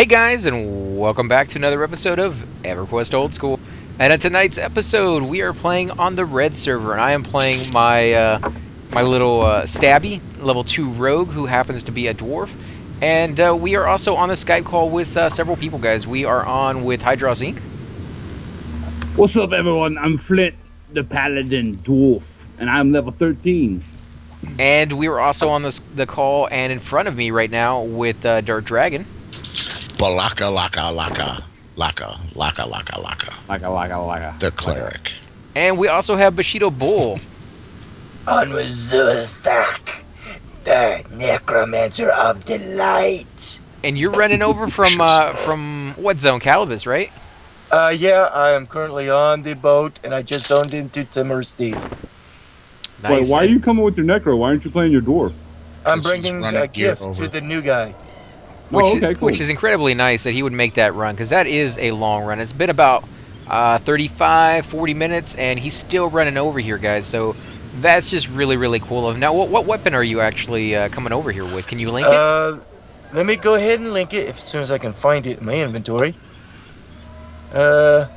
Hey guys, and welcome back to another episode of Everquest Old School. And in tonight's episode, we are playing on the red server, and I am playing my little stabby, level 2 rogue, who happens to be a dwarf. And we are also on the Skype call with several people, guys. We are on with Hydros Inc. What's up, everyone? I'm Flint, the Paladin Dwarf, and I'm level 13. And we are also on the call, and in front of me right now with Drk Dragn. Balaka laka laka laka laka laka laka. Laka. The cleric. And we also have BushidoBull. On with the attack, the necromancer of the light. And you're running over from what zone? Calibus, right? Yeah, I am currently on the boat, and I just zoned into Timor's Deep. Nice. Wait, why are you coming with your necro? Why aren't you playing your dwarf? I'm This is bringing running a gear gift over. to the new guy. Which is incredibly nice that he would make that run, because that is a long run. It's been about 35, 40 minutes, and he's still running over here, guys. So that's just really, really cool of him. Now, what weapon are you actually coming over here with? Can you link it? Let me go ahead and link it as soon as I can find it in my inventory. And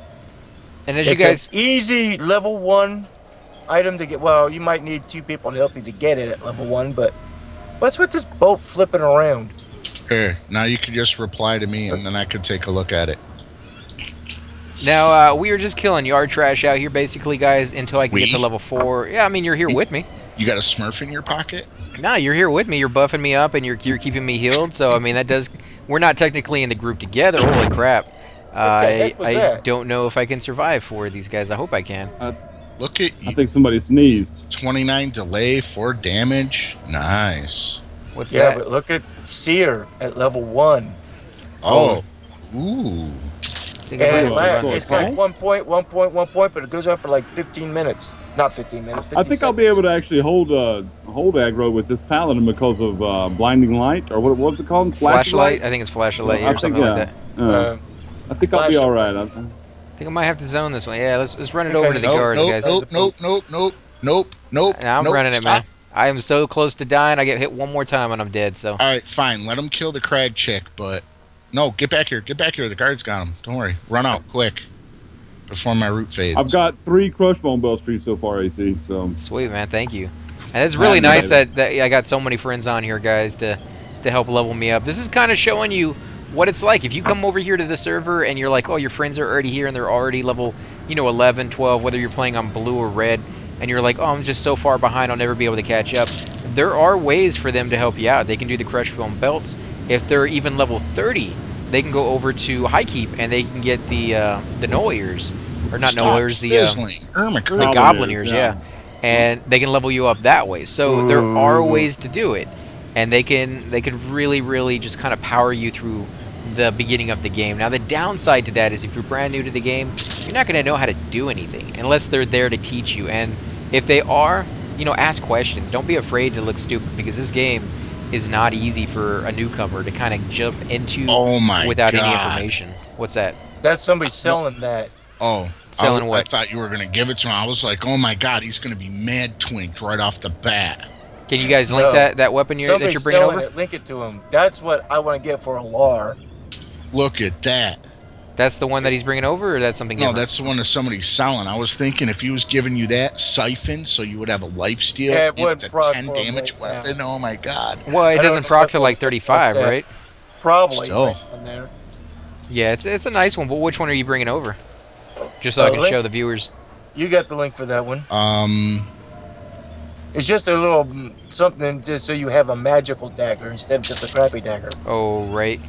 as you It's guys... an easy level 1 item to get. Well, you might need 2 people to help you to get it at level 1, but what's with this boat flipping around? Here, now you can just reply to me, and then I could take a look at it. Now, we are just killing yard trash out here, basically, guys, until I can get to We? level 4. Yeah, I mean, you're here with me. You got a Smurf in your pocket? No, you're here with me. You're buffing me up, and you're keeping me healed. So, I mean, that does... We're not technically in the group together. Holy crap. heck was I that? don't know if I can survive for these guys. I hope I can. Look at I you. think somebody sneezed. 29 delay, 4 damage. Nice. What's Yeah, that? but look at Seer at level 1. Oh. Ooh. I think I might And have to Wow. run So it's this. it's like 1 point, 1 point, 1 point, but it goes on for like 15 minutes. Not 15 minutes, 15 I think I'll be able to actually hold aggro with this paladin because of blinding light, or what's it called? Flashlight? I think it's flashlight I or something like that. I think I'll be Flashlight. all right. I think I might have to zone this one. Yeah, let's run it Okay. over to the guards, guys. Nope. Now I'm running it, man. I am so close to dying. I get hit one more time and I'm dead. So Alright, fine. Let him kill the crag chick, but... No, get back here. Get back here. The guards got him. Don't worry. Run out, quick. Before my root fades. I've got 3 crush bone bells for you so far, AC. So sweet, man. Thank you. And it's really Yeah, nice yeah. that I got so many friends on here, guys, to help level me up. This is kind of showing you what it's like. If you come over here to the server and you're like, oh, your friends are already here and they're already level, 11, 12, whether you're playing on blue or red, and you're like, oh, I'm just so far behind, I'll never be able to catch up. There are ways for them to help you out. They can do the crush bone belts. If they're even level 30, they can go over to High Keep and they can get the knoll ears. Or not knoll ears, the Goblin goblin ears, ears, yeah. yeah. And they can level you up that way. So there are ways to do it. And they could really, really just kind of power you through the beginning of the game. Now the downside to that is if you're brand new to the game, you're not going to know how to do anything unless they're there to teach you. And if they are, ask questions. Don't be afraid to look stupid, because this game is not easy for a newcomer to kind of jump into without any information. What's that? That's somebody selling that. Oh. Selling I what? thought you were going to give it to him. I was like, oh my god, he's going to be mad twinked right off the bat. Can you guys link No. that weapon that you're Somebody's bringing selling over? it. Link it to him. That's what I want to get for a LAR. Look at that. That's the one that he's bringing over, or that's something No, different? that's the one that somebody's selling. I was thinking if he was giving you that siphon, so you would have a lifesteal, Yeah, it and it's a wouldn't proc 10 for a damage minute now. weapon. Oh my god. Well, it I don't doesn't know proc what to like the- 35, what's that? right? Probably. Still. right on there. Yeah, it's a nice one, but which one are you bringing over? Just so I can link- show the viewers. You got the link for that one. Um, It's just a little something just so you have a magical dagger instead of just a crappy dagger. Oh, right.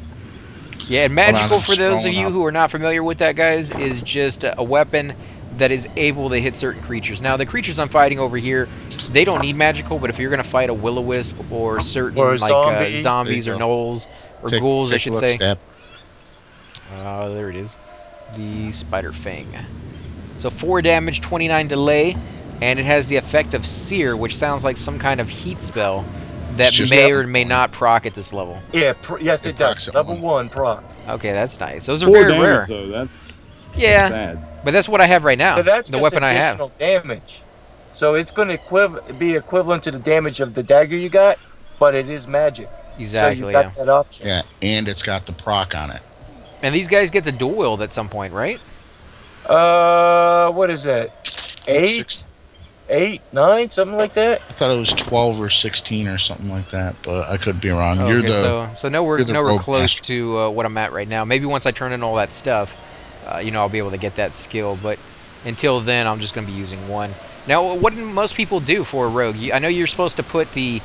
Yeah, and Hold on, magical, I'm for those of scrolling you up. who are not familiar with that, guys, is just a weapon that is able to hit certain creatures. Now, the creatures I'm fighting over here, they don't need magical, but if you're going to fight a will-o-wisp or certain Or a zombie. zombies There or you go. gnolls or ghouls, I take a should look, say. Step. There it is. The Spider Fang. So 4 damage, 29 delay, and it has the effect of Sear, which sounds like some kind of heat spell that It's just may level or may one. not proc at this level. Yeah, yes It it does. procs at Level one. 1 proc. Okay, that's nice. Those are 4 very damage, rare. though. That's Yeah, sad. but that's what I have right now. So that's The just weapon I have. additional damage. So it's going to be equivalent to the damage of the dagger you got, but it is magic. Exactly. So you Yeah. got that option. Yeah, and it's got the proc on it. And these guys get the dual wield at some point, right? What is that? Six, 8, 9, something like that. I thought it was 12 or 16 or something like that, but I could be wrong. Okay, so nowhere you're the nowhere rogue close master. to what I'm at right now. Maybe once I turn in all that stuff, I'll be able to get that skill. But until then, I'm just going to be using one. Now, what do most people do for a rogue? I know you're supposed to put the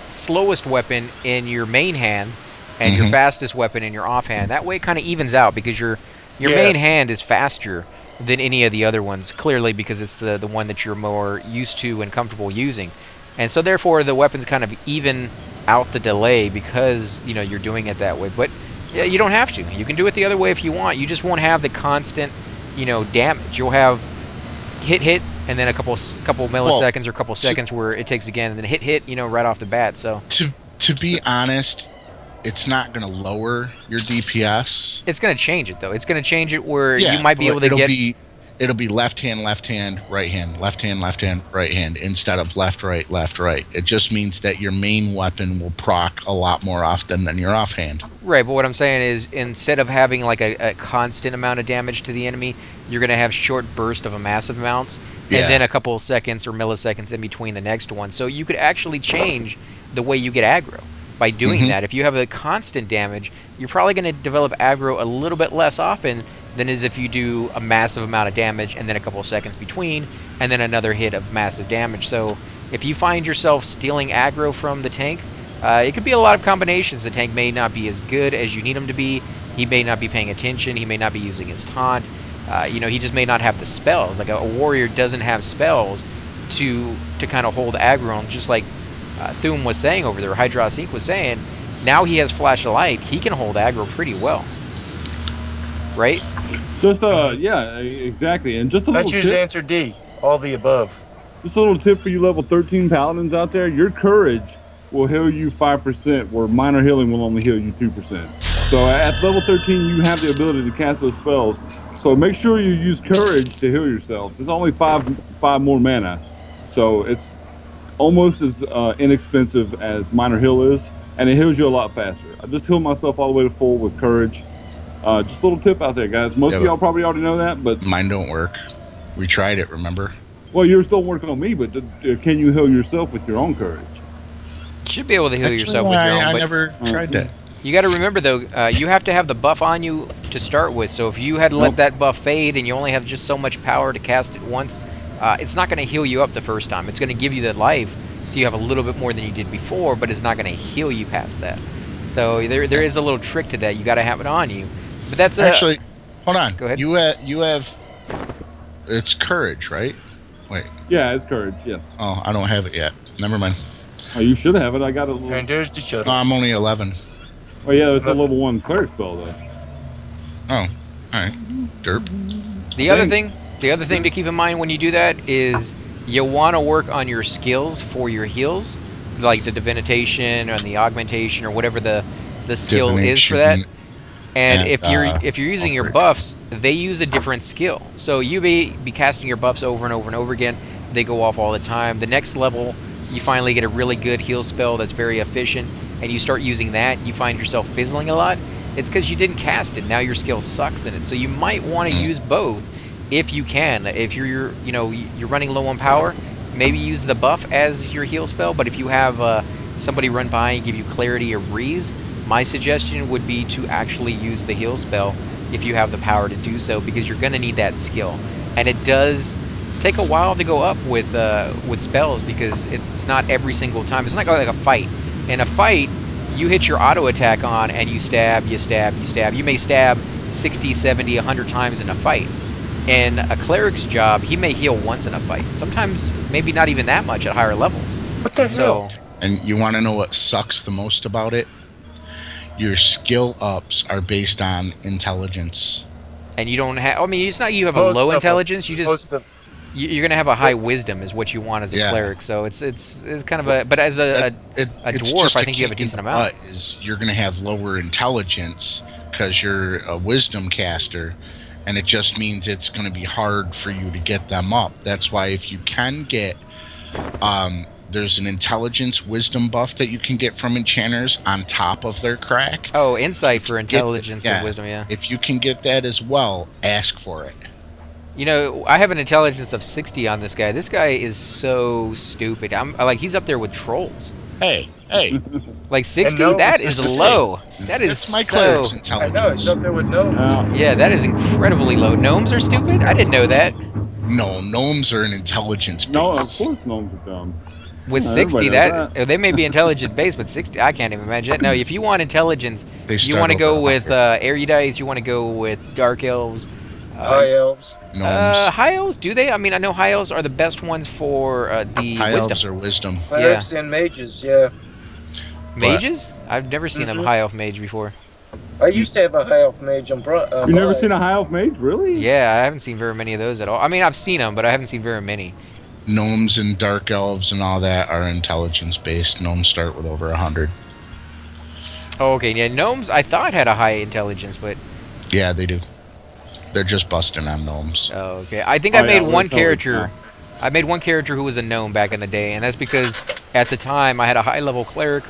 slowest weapon in your main hand and your fastest weapon in your offhand. That way, it kind of evens out because your main hand is faster than any of the other ones, clearly because it's the one that you're more used to and comfortable using. And so therefore the weapons kind of even out the delay because you're doing it that way. But yeah, you don't have to. You can do it the other way if you want. You just won't have the constant damage. You'll have hit and then a couple milliseconds or a couple seconds where it takes again and then hit right off the bat. So To be honest, it's not going to lower your DPS. it's going to change it though. It's going to change it where Yeah, you might be but able to it'll be left hand, right hand, left hand, right hand instead of left, right. It just means that your main weapon will proc a lot more often than your offhand. Right, but what I'm saying is instead of having like a constant amount of damage to the enemy, you're going to have short bursts of a massive amounts and then a couple of seconds or milliseconds in between the next one. So you could actually change the way you get aggro by doing that. If you have a constant damage, you're probably going to develop aggro a little bit less often than as if you do a massive amount of damage and then a couple of seconds between and then another hit of massive damage. So if you find yourself stealing aggro from the tank, it could be a lot of combinations. The tank may not be as good as you need him to be. He may not be paying attention. He may not be using his taunt. He just may not have the spells. Like a warrior doesn't have spells to kind of hold aggro. And just like Thum was saying over there, Hydros Inc. was saying, now he has Flash of Light. He can hold aggro pretty well. Right? Just yeah, exactly. And just a Let's little use tip. answer D. All the above. Just a little tip for you level 13 paladins out there. Your courage will heal you 5%, where minor healing will only heal you 2%. So at level 13, you have the ability to cast those spells. So make sure you use courage to heal yourselves. It's only five more mana, so it's almost as inexpensive as minor heal is, and it heals you a lot faster. I just healed myself all the way to full with courage. Just a little tip out there, guys. Most of y'all probably already know that, but Mine don't work. We tried it, remember? well, you're still working on me. But can you heal yourself with your own courage? You should be able to heal yourself with your own. I But never tried that. you got to remember, though, you have to have the buff on you to start with. So if you had let that buff fade and you only have just so much power to cast it once, it's not going to heal you up the first time. It's going to give you that life, so you have a little bit more than you did before, but it's not going to heal you past that. So there is a little trick to that. You got to have it on you. But that's Actually, hold on. Go ahead. You have it's courage, right? Wait. Yeah, it's courage. Yes. Oh, I don't have it yet. Never mind. Oh, you should have it. I got it. And there's the shuttle. No, I'm only 11. Oh yeah, it's a level 1 cleric spell though. Oh, all right. Derp. the other thing. The other thing to keep in mind when you do that is you want to work on your skills for your heals, like the divination or the augmentation or whatever the skill is for that. And if you're using your buffs, they use a different skill. So you may be casting your buffs over and over and over again. They go off all the time. The next level, you finally get a really good heal spell that's very efficient, and you start using that. You find yourself fizzling a lot. It's because you didn't cast it. Now your skill sucks in it. So you might want to use both if you can. If you're running low on power, maybe use the buff as your heal spell. But if you have somebody run by and give you clarity or breeze, my suggestion would be to actually use the heal spell if you have the power to do so, because you're going to need that skill. And it does take a while to go up with spells, because it's not every single time. It's not like a fight. In a fight, you hit your auto attack on and you stab, you stab, you stab. You may stab 60, 70, 100 times in a fight. In a cleric's job, he may heal once in a fight. Sometimes maybe not even that much at higher levels. What the hell? And you want to know what sucks the most about it? Your skill ups are based on intelligence. And you don't have, I mean, it's not you have a low intelligence, you just, you're going to have a high wisdom is what you want as a cleric. So it's kind of a, but as a dwarf, I think you have a decent amount. Is you're going to have lower intelligence because you're a wisdom caster, and it just means it's going to be hard for you to get them up. That's why if you can get the there's an intelligence wisdom buff that you can get from enchanters on top of their crack. Oh, insight for intelligence and Yeah. wisdom, yeah. If you can get that as well, ask for it. You know, I have an intelligence of 60 on this guy. This guy is so stupid. Like, he's up there with trolls. Hey, Like 60, gnomes. that is low. That is that's my so... cleric's I intelligence. know, it's up there with no. Yeah, that is incredibly low. Gnomes are stupid? I didn't know that. No, gnomes are an intelligence base. No, of course gnomes are dumb. With Yeah, 60, everybody knows that they may be intelligent base, but 60, I can't even imagine it. No, if you want intelligence, They you start want to go over with 100. erudites, you want to go with dark elves. High elves. Gnomes. High elves, do they? I mean, I know high elves are the best ones for the High wisdom. elves are wisdom. Clerics and mages, yeah. Mages? I've never seen a high elf mage before. I used to have a high elf mage on You never seen a high elf mage, really? Yeah, I haven't seen very many of those at all. I mean, I've seen them, but I haven't seen very many. Gnomes and dark elves and all that are intelligence based. Gnomes start with over 100. Oh, okay, yeah, gnomes I thought had a high intelligence, but Yeah, they do. They're just busting on gnomes. oh, okay. I think Oh, I made yeah, one we're totally character. fine. I made one character who was a gnome back in the day, and that's because at the time I had a high level cleric,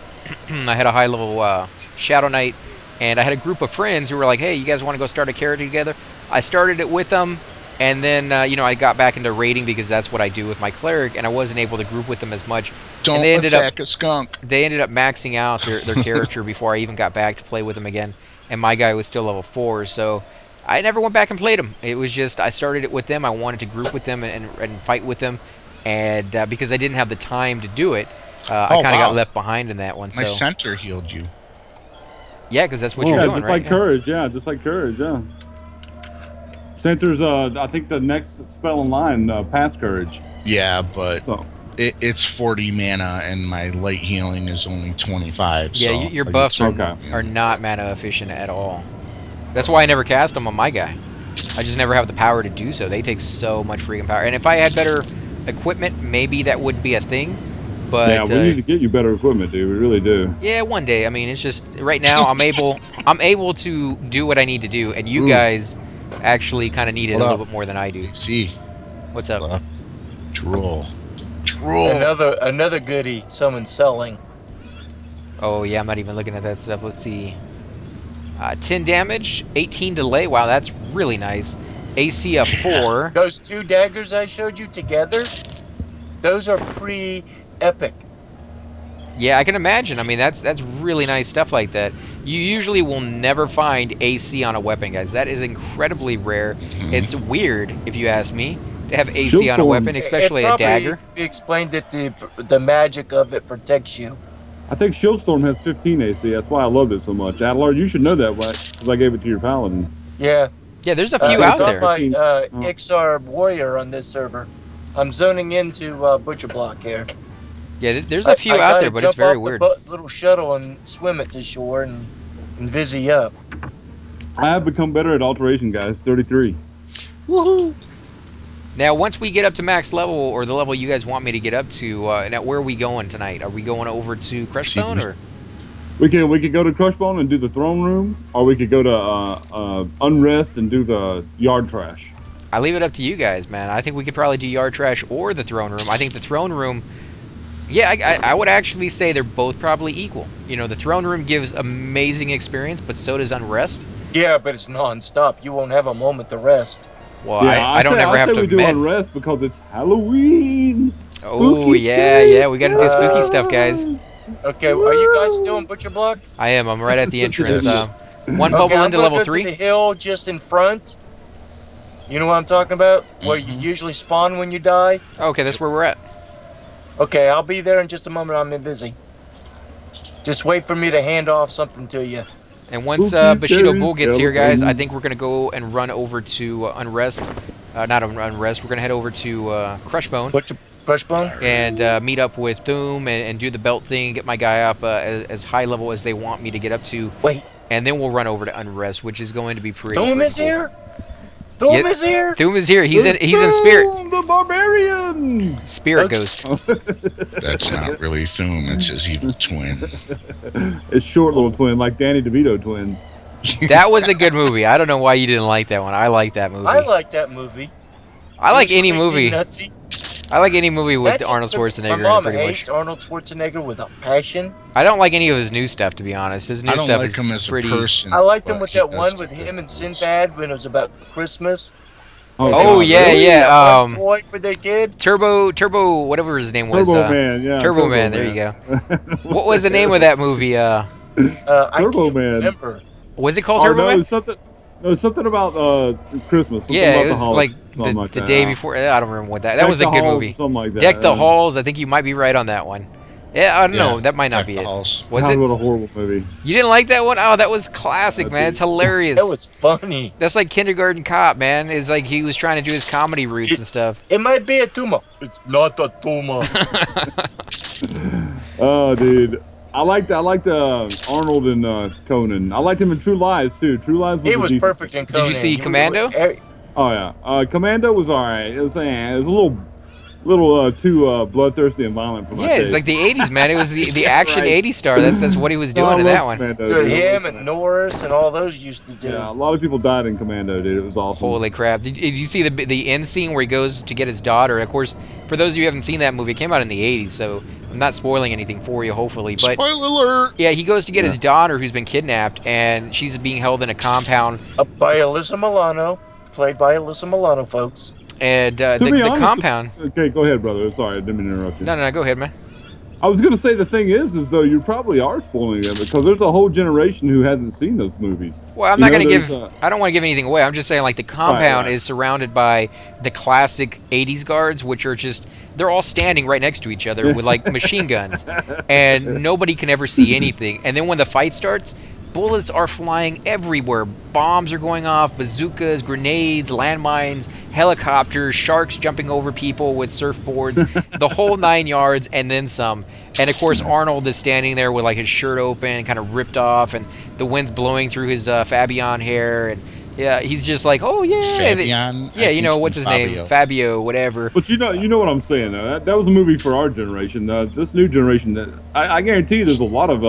I had a high level shadow knight, and I had a group of friends who were like, "Hey, you guys want to go start a character together?" I started it with them, and then you know, I got back into raiding because that's what I do with my cleric, and I wasn't able to group with them as much. Don't and they ended attack a skunk. They ended up maxing out their character before I even got back to play with them again, and my guy was still level 4, so I never went back and played him. It was just I started it with them. I wanted to group with them and fight with them, and because I didn't have the time to do it, I Oh, kind of wow. got left behind in that one. My So center healed you. yeah, because that's what Yeah, you're doing, just right? like Yeah. courage, yeah, just like courage, yeah. Center's, I think the next spell in line, past courage. Yeah, but So it's 40 mana and my light healing is only 25. Yeah, so your buffs are, Okay. are not mana efficient at all. That's why I never cast them on my guy. I just never have the power to do so. They take so much freaking power. And if I had better equipment, maybe that would be a thing. But yeah, we need to get you better equipment, dude. We really do. yeah, one day. I mean, it's just right now I'm able to do what I need to do, and you guys actually kind of need it What a up? little bit more than I do. See, What's up? What? Drool. Drool. Another goodie someone's selling. Oh yeah, I'm not even looking at that stuff. Let's see. 10 damage, 18 delay. Wow, that's really nice. AC of 4. Those 2 daggers I showed you together, those are pretty epic. Yeah, I can imagine. I mean, that's really nice stuff like that. You usually will never find AC on a weapon, guys. That is incredibly rare. It's weird, if you ask me, to have AC on a Shieldstone. weapon, especially it a probably dagger. needs to be explained that the magic of it protects you. I think Shieldstorm has 15 AC. That's why I loved it so much. Adler, you should know that, right? Because I gave it to your paladin. Yeah. Yeah, there's a few it's out on there. my Oh. XR Warrior on this server. I'm zoning into ButcherBlock here. Yeah, there's a few I out gotta there, but it's jump very off weird. the little shuttle and swim it to shore and vizzy up. I have become better at alteration, guys. 33. Now, once we get up to max level, or the level you guys want me to get up to, now where are we going tonight? Are we going over to Creststone, or? We could go to Crushbone and do the throne room, or we could go to Unrest and do the yard trash. I leave it up to you guys, man. I think we could probably do yard trash or the throne room. I think the throne room, yeah, I would actually say they're both probably equal. You know, the throne room gives amazing experience, but so does Unrest. Yeah, but it's non-stop. You won't have a moment to rest. Well, Yeah, I don't ever have to we do med. Unrest because it's Halloween. Oh, Spooky, yeah, scary yeah, we got to do spooky stuff, guys. Okay, are you guys still in ButcherBlock? I am. I'm right at the entrance. Yes. One Okay, bubble I'm into gonna level go 3. to the hill just in front. You know what I'm talking about? Where you usually spawn when you die? Okay, that's where we're at. Okay, I'll be there in just a moment. I'm busy. Just wait for me to hand off something to you. And once Spooky, BushidoBull scary gets here, guys, I skeletons. think we're going to go and run over to Unrest. Not Unrest. We're going to head over to Crushbone Crushbone? and meet up with Thoom and do the belt thing, get my guy up as high level as they want me to get up to. Wait, And then we'll run over to Unrest, which is going to be pretty Doom freaking is cool. here? Doom Yep. is here? Thoom is here. He's in spirit. Boom, the barbarian. Spirit Okay. ghost. That's not really Thum, it's his evil twin. It's short little twin, like Danny DeVito twins. That was a good movie. I don't know why you didn't like that one. I like that movie. I like that movie. I like It was any crazy, movie. Nutsy. I like any movie with That just Arnold took- Schwarzenegger My in it, mom pretty hates much. Arnold Schwarzenegger with a passion. I don't like any of his new stuff, to be honest. His new I don't stuff like is him as pretty. a person. I liked him but with he that does one do with good him and movies. Sinbad when it was about Christmas. Oh, God, yeah, really? yeah. One toy for their kid. Turbo, whatever his name was. Turbo Man, yeah. Turbo Man, there you go. What was the name of that movie? I Turbo can't Man. remember. Was it called Oh, Turbo no, Man? something about Christmas. Something Yeah, about it was the like holidays, something like the that. day before. I don't remember what that. That Deck was a the good Halls or movie. something like that. Deck the Halls. I think you might be right on that one. Yeah, I don't know. That might not Deck be the it. Halls. Was God, it? what a horrible movie. You didn't like that one? Oh, that was classic, man. It's hilarious. That was funny. That's like Kindergarten Cop, man. It's like he was trying to do his comedy roots and stuff. It might be a tumor. It's not a tumor. Oh, dude. I liked Arnold and Conan. I liked him in True Lies too. True Lies was He a was decent- perfect in Conan. Did you see Commando? Oh yeah, Commando was alright. It was a little too bloodthirsty and violent for my Yeah, it's taste. like the '80s, man. It was the action Right. '80s star. That's what he was No, I doing in loved that one. Commando, To dude. I him loved and Norris and all those used to do. Yeah, a lot of people died in Commando, dude. It was awesome. Holy crap! Did you see the end scene where he goes to get his daughter? Of course, for those of you who haven't seen that movie, it came out in the '80s, so I'm not spoiling anything for you, hopefully. But Spoiler alert! yeah, he goes to get his daughter, who's been kidnapped, and she's being held in a compound. Up by Alyssa Milano, played by Alyssa Milano, folks. And To the be honest, compound. Okay, go ahead, brother. Sorry, I didn't mean to interrupt you. No, go ahead, man. I was gonna say the thing is though you probably are spoiling it because there's a whole generation who hasn't seen those movies. Well, I'm You not know, going to give. there's, I don't want to give anything away. I'm just saying, like, the compound right. is surrounded by the classic '80s guards, which are just. They're all standing right next to each other with, like, machine guns. And nobody can ever see anything. And then when the fight starts, bullets are flying everywhere. Bombs are going off, bazookas, grenades, landmines, helicopters, sharks jumping over people with surfboards, the whole 9 yards, and then some. And of course, Arnold is standing there with like his shirt open, kind of ripped off, and the wind's blowing through his Fabian hair, and yeah, he's just like, oh yeah, and Fabian? yeah, I you know think what's his Fabio. name, Fabio, whatever. But you know what I'm saying though. That was a movie for our generation. This new generation, that I guarantee there's a lot of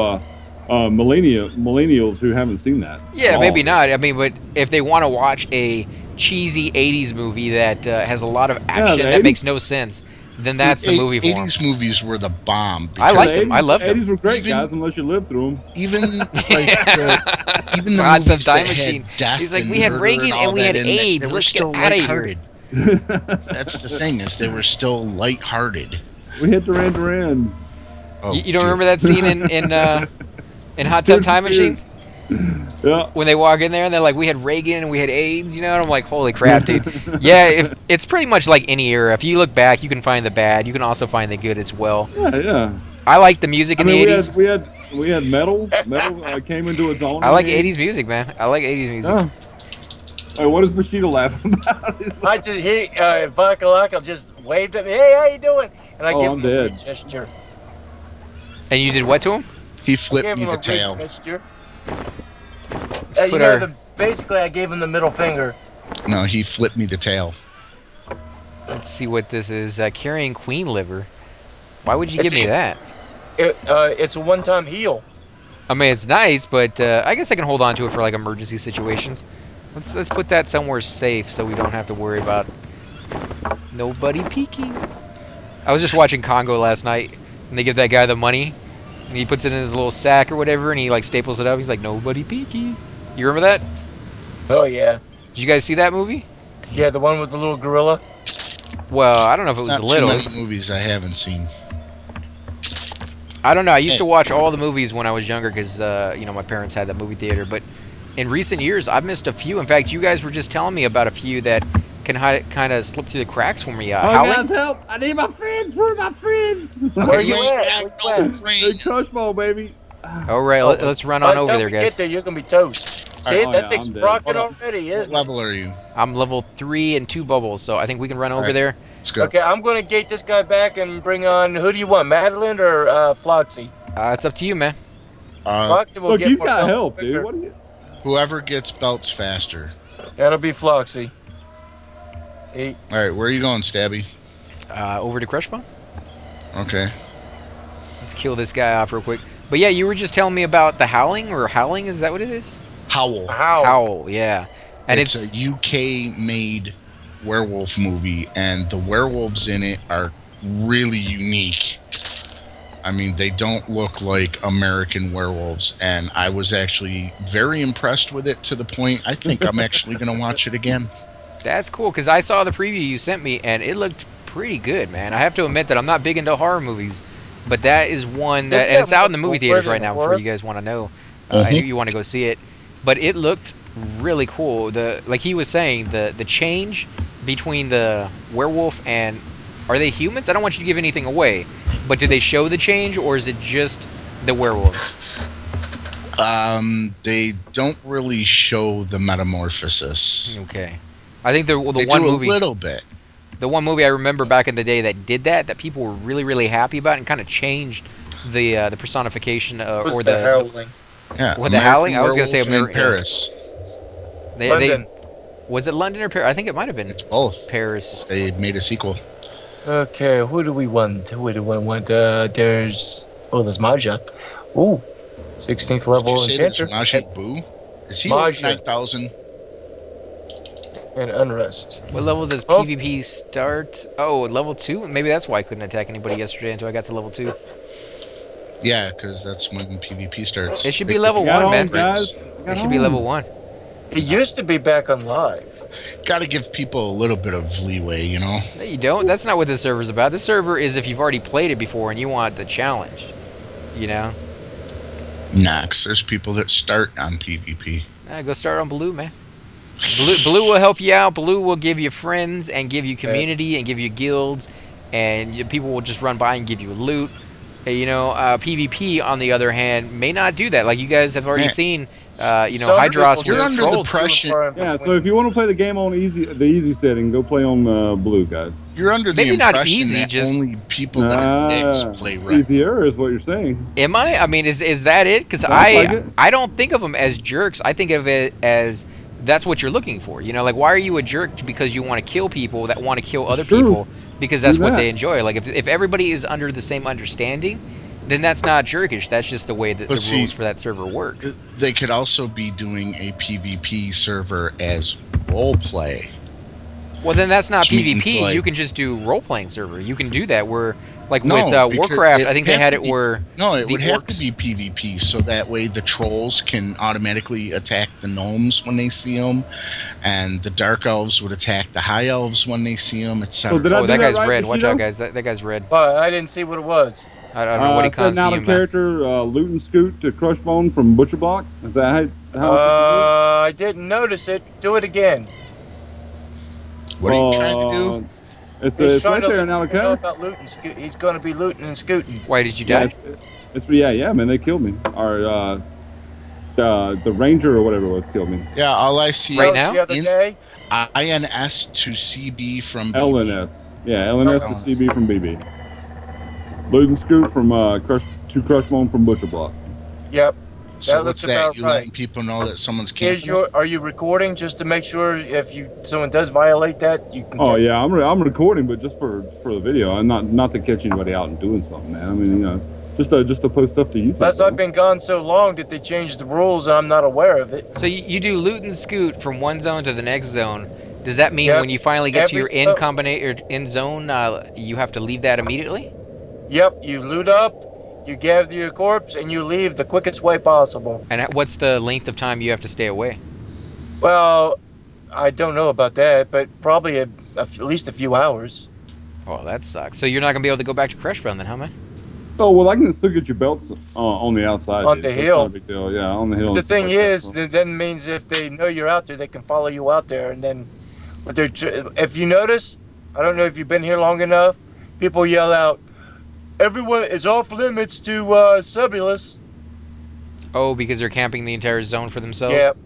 millennials who haven't seen that. Yeah, at maybe all. not. I mean, but if they want to watch a cheesy '80s movie that has a lot of action the that makes 80s no sense, then that's the movie for 'em. 80s movies were the bomb. I liked because them. I loved them. 80s were great, Even- guys, unless you lived through them. Even like even the Hot Tub movies Time that Machine. had death He's like, and we had murder Reagan all and we that had in it, AIDS. they were Let's get still outta here. lighthearted. That's the thing, is they were still lighthearted. We hit Duran Duran. Oh, You don't dude. remember that scene in Hot Tub Time Machine? Yeah. When they walk in there and they're like, we had Reagan and we had AIDS, you know, and I'm like, holy crap, dude. Yeah, it's pretty much like any era. If you look back, you can find the bad. You can also find the good as well. Yeah. I like the music I in mean, the 80s. we had metal. Metal came into its own. I like in the 80s music, man. I like 80s music. Yeah. Hey, what is Bushido laughing about? He's I like, just Vakalaka just waved at me. Hey, how you doing? And I Oh, give I'm him a dead. weird gesture. And you did what to him? He I flipped gave me him the a tail. weird gesture. Let's You put know, our, basically, I gave him the middle finger. No, he flipped me the tail. let's see what this is. Carrying queen liver. Why would you It's give me a- that? It's a one-time heal. I mean, it's nice, but I guess I can hold on to it for like emergency situations. Let's put that somewhere safe so we don't have to worry about nobody peeking. I was just watching Congo last night, and they give that guy the money, and he puts it in his little sack or whatever, and he like staples it up. He's like, nobody peeking. You remember that? Oh yeah, Did you guys see that movie? yeah, the one with the little gorilla. Well, I don't know if it It's was not little. too many movies I haven't seen. I don't know. I used to watch all the movies when I was younger because, my parents had that movie theater. But in recent years, I've missed a few. In fact, you guys were just telling me about a few that can kind of slip through the cracks for me. oh, Howling? guys, help! I need my friends. Where are my friends? Where you I at? have Where no you at? Hey, friends. Crush Ball, baby. All right, let's run on By the over time there, we guys. Get there, you're gonna be toast. See, Oh, that yeah, thing's I'm dead. rocking Hold up. already, What isn't it? level are you? I'm level 3 and 2 bubbles, so I think we can run over right. there. Let's go. Okay, I'm gonna gate this guy back and bring on. Who do you want, Madeline or Floxy? It's up to you, man. Floxy will Look, get he's more got help help, quicker. dude. What are you? Whoever gets belts faster. That'll be Floxy. Eight. All right, where are you going, Stabby? Over to Crush Bomb. Okay. Let's kill this guy off real quick. But yeah, you were just telling me about the Howling, or Howling, is that what it is? Howl. How? Howl, yeah. And it's a UK-made werewolf movie, and the werewolves in it are really unique. I mean, they don't look like American werewolves, and I was actually very impressed with it to the point I think I'm actually going to watch it again. That's cool, because I saw the preview you sent me, and it looked pretty good, man. I have to admit that I'm not big into horror movies, but that is one that, and it's out in the movie theaters right now for you guys want to know. I know you want to go see it, but it looked really cool. Like he was saying, the change between the werewolf and, are they humans? I don't want you to give anything away, but do they show the change, or is it just the werewolves? They don't really show the metamorphosis. Okay, I think the They one do movie, a little bit. the one movie I remember back in the day that did that people were really, really happy about, and kind of changed the personification or the Howling. Yeah, What, the Howling? I was gonna say Werewolf in Paris. London. Was it London or Paris? I think it might have been It's both. Paris. They made a sequel. Okay, who do we want? Who do we want? There's Mahjong. Ooh, 16th level Did you say there's enchanter. Majin Buu? Is he Majin. 9,000? And Unrest. What level does Oh. PvP start? Oh, level 2? Maybe that's why I couldn't attack anybody yesterday until I got to level 2. Yeah, because that's when PvP starts. It should They be level could- Got 1, home, man. guys. It should be level 1. It used to be back on live. Gotta give people a little bit of leeway, you know? No, you don't. That's not what this server's about. This server is if you've already played it before and you want the challenge. You know? Nah, 'cause there's people that start on PvP. Go start on Blue, man. Blue will help you out. Blue will give you friends and give you community and give you guilds, and people will just run by and give you loot. PvP on the other hand may not do that. Like you guys have already seen, Some Hydros people was You're under the trolled. pressure. Yeah, so if you want to play the game on the easy setting, go play on blue, guys. You're under the Maybe not impression easy, that just- only people that are dicks play right. Easier is what you're saying. Am I? I mean, is that it? Because Sounds like it. I don't think of them as jerks. I think of it as that's what you're looking for. You know, like why are you a jerk because you want to kill people that want to kill other true. people because that's Do what that. they enjoy. Like if everybody is under the same understanding, then that's not jerkish. That's just the way that But the see, rules for that server work. They could also be doing a PvP server as roleplay. Well, then that's not Which means, PvP. like- You can just do role-playing server. You can do that where, like No, with because Warcraft, it I think they have had to it be- where No, it the would have orcs- to be PvP, so that way the trolls can automatically attack the gnomes when they see them, and the dark elves would attack the high elves when they see them, etc. So did I Oh, do that that guy's right, red. Watch Bushido? out, guys. That guy's red. But I didn't see what it was. I don't know what he comes to now you, the man. character Loot and Scoot to Crushbone from ButcherBlock. Is that how I didn't notice it. Do it again. What are you trying to do? It's right there in know Alacant. about looting. He's going to be looting and scooting. Why did you Yeah, die? yeah, man. They killed me. Or the ranger or whatever it was killed me. Yeah, all I see Right is now? The other day. INS to CB from BB. LNS. Yeah, LNS to Oh. CB from BB. Loot and Scoot from Crushbone from ButcherBlock. Yep. So That what's looks that? about You right. letting people know that someone's camping? Are you recording just to make sure if someone does violate that you can? Oh yeah, I'm recording, but just for the video. I'm not to catch anybody out and doing something, man. I mean, just to post stuff to YouTube. Unless I've been gone so long that they changed the rules and I'm not aware of it. So you do loot and scoot from one zone to the next zone. Does that mean Yep. when you finally get to your Every end zone, you have to leave that immediately? Yep. You loot up, you gather your corpse, and you leave the quickest way possible. And what's the length of time you have to stay away? Well, I don't know about that, but probably at least a few hours. Oh, that sucks. So you're not gonna be able to go back to Crushbone then, huh, man? Oh well, I can still get your belts on the outside. On dude, the so it's hill. not a big deal. Yeah, on the hill. The and stuff thing like that, is, so. that then means if they know you're out there, they can follow you out there, and then. But if you notice, I don't know if you've been here long enough, people yell out, "Everyone is off limits to Subulus." Oh, because they're camping the entire zone for themselves? Yep.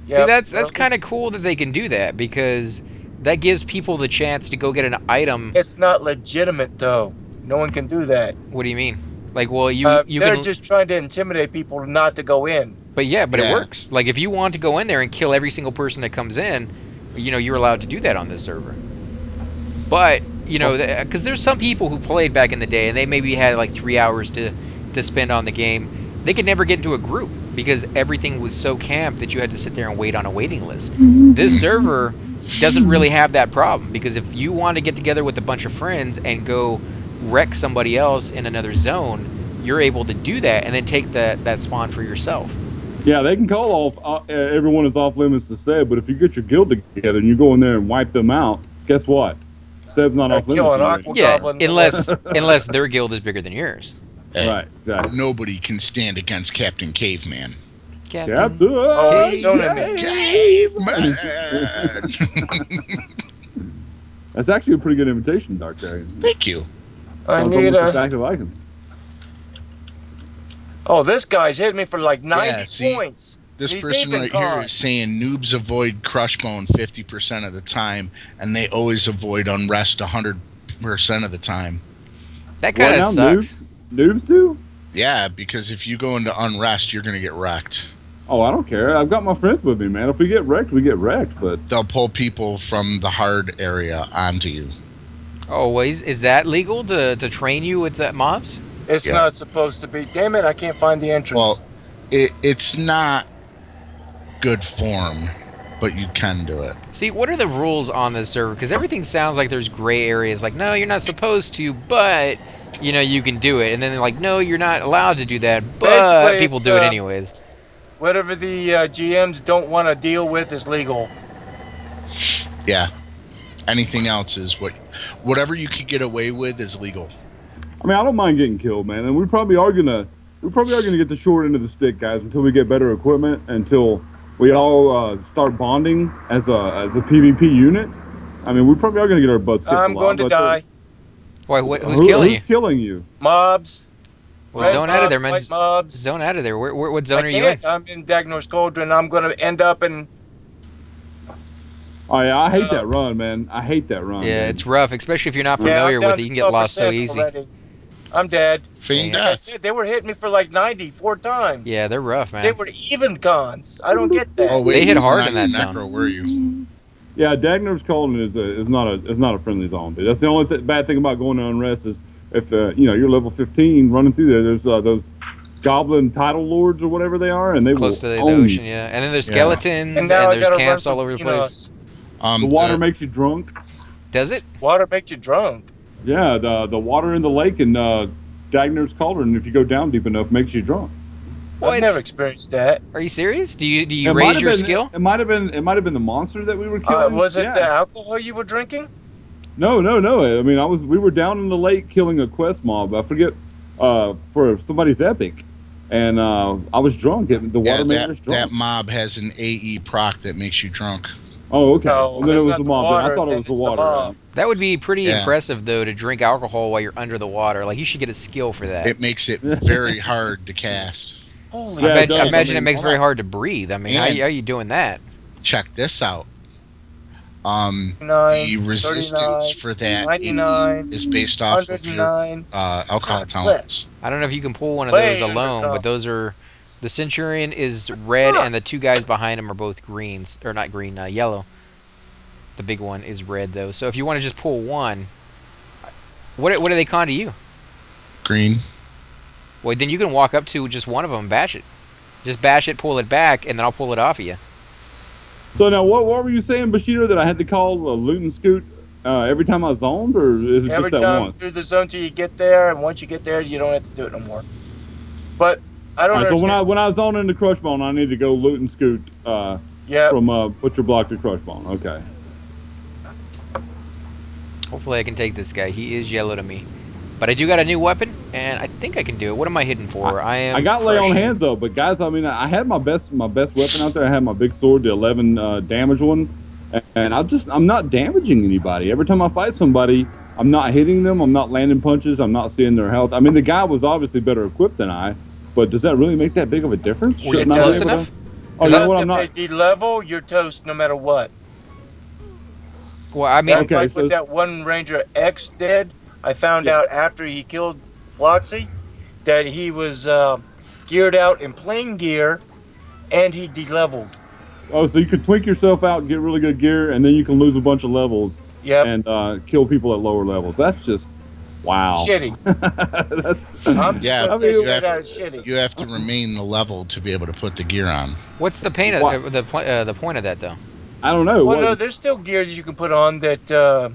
See, that's kind of cool that they can do that because that gives people the chance to go get an item. It's not legitimate though. No one can do that. What do you mean? Like, well, you They're can, just trying to intimidate people not to go in. but it Yeah. works. Like, if you want to go in there and kill every single person that comes in, you're allowed to do that on this server. But because there's some people who played back in the day and they maybe had like 3 hours to spend on the game, they could never get into a group because everything was so camped that you had to sit there and wait on a waiting list. This server, doesn't really have that problem, because if you want to get together with a bunch of friends and go wreck somebody else in another zone, you're able to do that and then take that spawn for yourself. Yeah, they can call off everyone is off limits to Seb, but if you get your guild together and you go in there and wipe them out, guess what? Seb's not off kill an limits. aqua Yeah, goblin. unless their guild is bigger than yours. Hey, Right, exactly. nobody can stand against Captain Caveman. Captain. Oh, he's owning me. Caveman! That's actually a pretty good invitation, Drk Dragn. Thank you. I Don't need look a. exactly like him. Oh, this guy's hit me for like 90 see, points. This He's person even right here gone. is saying noobs avoid Crushbone 50% of the time, and they always avoid Unrest 100% of the time. That kind of What now, sucks. Noobs do? Yeah, because if you go into Unrest, you're going to get wrecked. Oh, I don't care. I've got my friends with me, man. If we get wrecked, we get wrecked. But They'll pull people from the hard area onto you. Oh, well, is that legal to train you with mobs? It's Yeah. not supposed to be. Damn it, I can't find the entrance. Well, it's not good form, but you can do it. See, what are the rules on this server? Because everything sounds like there's gray areas. Like, no, you're not supposed to, but you can do it. And then they're like, no, you're not allowed to do that, but Basically, people it's, do it anyways. Whatever the GMs don't want to deal with is legal. Yeah. Anything else is whatever you could get away with is legal. I mean, I don't mind getting killed, man. And we probably are gonna get the short end of the stick, guys, until we get better equipment, until we all start bonding as a PvP unit. I mean, we probably are gonna get our butts kicked. I'm a lot, going to but, die. Why, who's killing you? Who's killing you? Mobs. Well, Red zone out of there, man. white mobs. Zone out of there. What zone I are you in? can't. I'm in Dagnor's Cauldron. I'm going to end up in. Oh yeah, I hate that run, man. I hate that run. Yeah, man. it's rough, especially if you're not Yeah, familiar I'm down with it. You can get lost so 12% easy. already. I'm dead. Feign Dang. Like I death. said, they were hitting me for like 94 times. Yeah, they're rough, man. They were even cons. I don't get that. Oh, wait, They hit you were hard not in that in zone. Necro, were you? Yeah, Dagnor's Cauldron is not a friendly zone, dude. That's the only bad thing about going to Unrest is if you're level 15 running through there. There's those goblin title lords or whatever they are, and they Close to will the own ocean, you. yeah. And then there's Yeah. skeletons, and, now I there's gotta camps run all over the from place. Enos. The water makes you drunk. Does it? Water makes you drunk. Yeah, the water in the lake in Dagnor's Cauldron, if you go down deep enough, makes you drunk. What? I've never experienced that. Are you serious? Do you It might raise have your been- skill? It might have been the monster that we were killing. Was it Yeah. the alcohol you were drinking? No. I mean, we were down in the lake killing a quest mob. I forget for somebody's epic, and I was drunk. The water made us drunk. that mob has an AE proc that makes you drunk. Oh, okay. No, Well, then it's it was not the the mob. water, I thought it then was the it's the water. mob. That would be pretty Yeah. impressive, though, to drink alcohol while you're under the water. Like, you should get a skill for that. It makes it very hard to cast. Holy Yeah, I it does. imagine I it mean, makes hold very on. hard to breathe. I mean, how And- are you doing that? Check this out. 99, The resistance 39, for that 99, is based off of your 109. alcohol tolerance. I don't know if you can pull one of Way those under alone, top. but those are... The Centurion is red, and the two guys behind him are both greens. Or not green, yellow. The big one is red, though. So if you want to just pull one... What do they con to you? Green. Well, then you can walk up to just one of them and bash it. Just bash it, pull it back, and then I'll pull it off of you. So now, what were you saying, Bushido? That I had to call a loot and scoot every time I zoned, or is it Every just that time once? through the zone till you get there, and once you get there, you don't have to do it no more. But I don't All right, so understand. when I zone into Crushbone, I need to go loot and scoot Yeah, from ButcherBlock to Crushbone. Okay. Hopefully I can take this guy. He is yellow to me. But I do got a new weapon, and I think I can do it. What am I hitting for? I got lay on crushing. hands though, but guys, I mean, I had my best weapon out there. I had my big sword, the 11 damage one, and I'm not damaging anybody. Every time I fight somebody, I'm not hitting them. I'm not landing punches. I'm not seeing their health. I mean, the guy was obviously better equipped than I, but does that really make that big of a difference? Were you Shouldn't I be close able to- enough? Oh, you know what? I'm if not. they de-level, you're toast no matter what. Well, I mean, That's Okay, like so- with that one Ranger X dead. I found out after he killed Floxy that he was geared out in plain gear, and he de-leveled. Oh, so you could tweak yourself out and get really good gear, and then you can lose a bunch of levels Yep. and kill people at lower levels. That's just wow. Shitty. That's I'm Yeah, gonna I say mean, straight out shitty. You have to remain the level to be able to put the gear on. what's the pain What? of the point of that, though? I don't know. Well, no, What, there's still gears you can put on that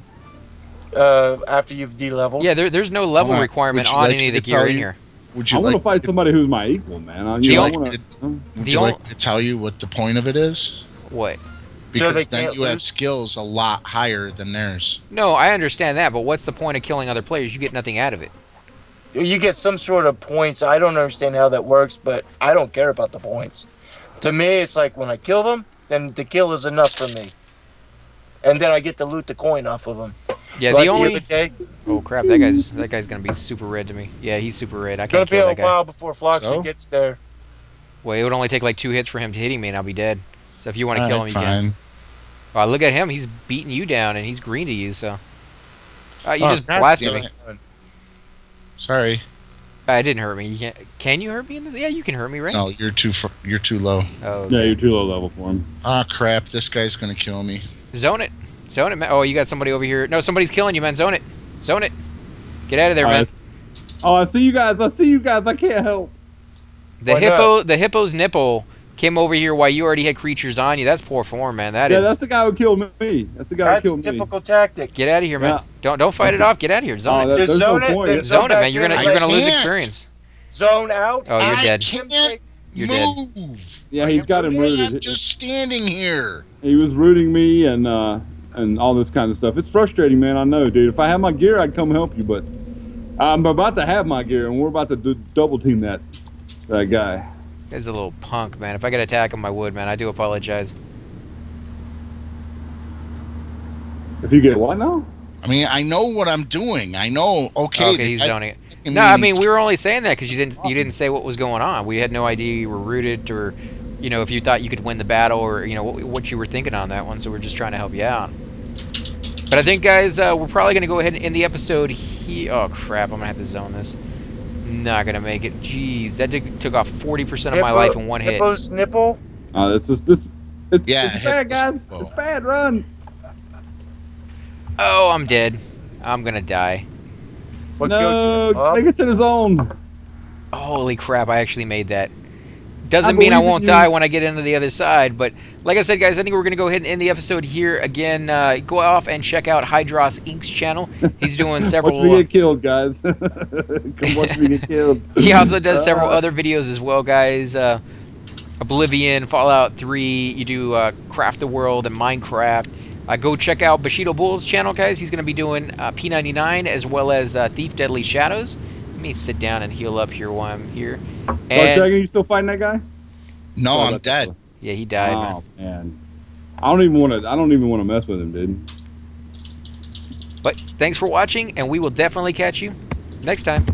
after you've de-leveled. Yeah, there's no level Hold on. requirement Would you on like any me of the to tell gear in you? here. Would I you want like to fight somebody who's my equal, man. I, The you know, I only- want to. Would The you only- like me to tell you what the point of it is? What? Because they then can't you have lose? skills a lot higher than theirs. No, I understand that, but what's the point of killing other players? You get nothing out of it. You get some sort of points. I don't understand how that works, but I don't care about the points. To me, it's like when I kill them, then the kill is enough for me. And then I get to loot the coin off of them. Yeah, Like the other only. day, Oh crap! That guy's gonna be super red to me. Yeah, he's super red. I it's gonna can't be kill a that guy. while before Floxy So? gets there. Well, it would only take like 2 hits for him to hitting me, and I'll be dead. So if you want to kill him, you can. Fine. Wow, look at him. He's beating you down, and he's green to you. So. You Oh, just God blasted damn me. it. Sorry. It didn't hurt me. You can't. Can you hurt me in this? Yeah, you can hurt me, right? No, you're too low. Oh. Yeah, Okay. you're too low level for him. Ah, crap! This guy's gonna kill me. Zone it. Zone it, man. Oh, you got somebody over here. No, somebody's killing you, man. Zone it. Zone it. Get out of there, man. Oh, I see you guys. I see you guys. I can't help. The Why the hippo's nipple came over here while you already had creatures on you. That's poor form, man. Yeah, that's the guy who killed me. That's the guy That's who killed me. typical tactic. Get out of here, man. Yeah. Don't fight it off. Get out of here. Zone it. There's Just no zone it, point. then Zone it, back man. You're in. gonna I lose can't. experience. Zone out. Oh, you're I dead. can't You're dead. move. Yeah, he's got him I'm rooted. just standing here. He was rooting me and all this kind of stuff. It's frustrating, man. I know, dude. If I had my gear, I'd come help you, but I'm about to have my gear, and we're about to double team that guy. Guy's a little punk, man. If I could attack him, I would, man. I do apologize. If you get what now? I mean, I know what I'm doing. I know. Okay. Okay, he's I- zoning it. I No, I mean- mean we were only saying that because you didn't say what was going on. We had no idea you were rooted, or if you thought you could win the battle, or what you were thinking on that one. So we're just trying to help you out. But I think, guys, we're probably gonna go ahead and end the episode here. Oh crap! I'm gonna have to zone this. Not gonna make it. Jeez, that took off 40% of my life in one hit. Hippo's nipple. It's just this. It's Yeah, bad, guys. Hippo. It's bad. Run. Oh, I'm dead. I'm gonna die. What No, killed you? take it to the zone. Holy crap! I actually made that. Doesn't I mean I believe in won't you. die when I get into the other side, but like I said, guys, I think we're going to go ahead and end the episode here. Again, go off and check out Hydros Inc.'s channel. He's doing several... Watch me get killed, guys. Come watch me get killed. He also does several other videos as well, guys. Oblivion, Fallout 3, you do Craft the World and Minecraft. Go check out BushidoBull's channel, guys. He's going to be doing P99 as well as Thief Deadly Shadows. Let me sit down and heal up here while I'm here. Drk And Dragn, you still fighting that guy? No, Sorry I'm about that, dead. bro. yeah, he died, man. Oh man, I don't even want to mess with him, dude. But thanks for watching, and we will definitely catch you next time.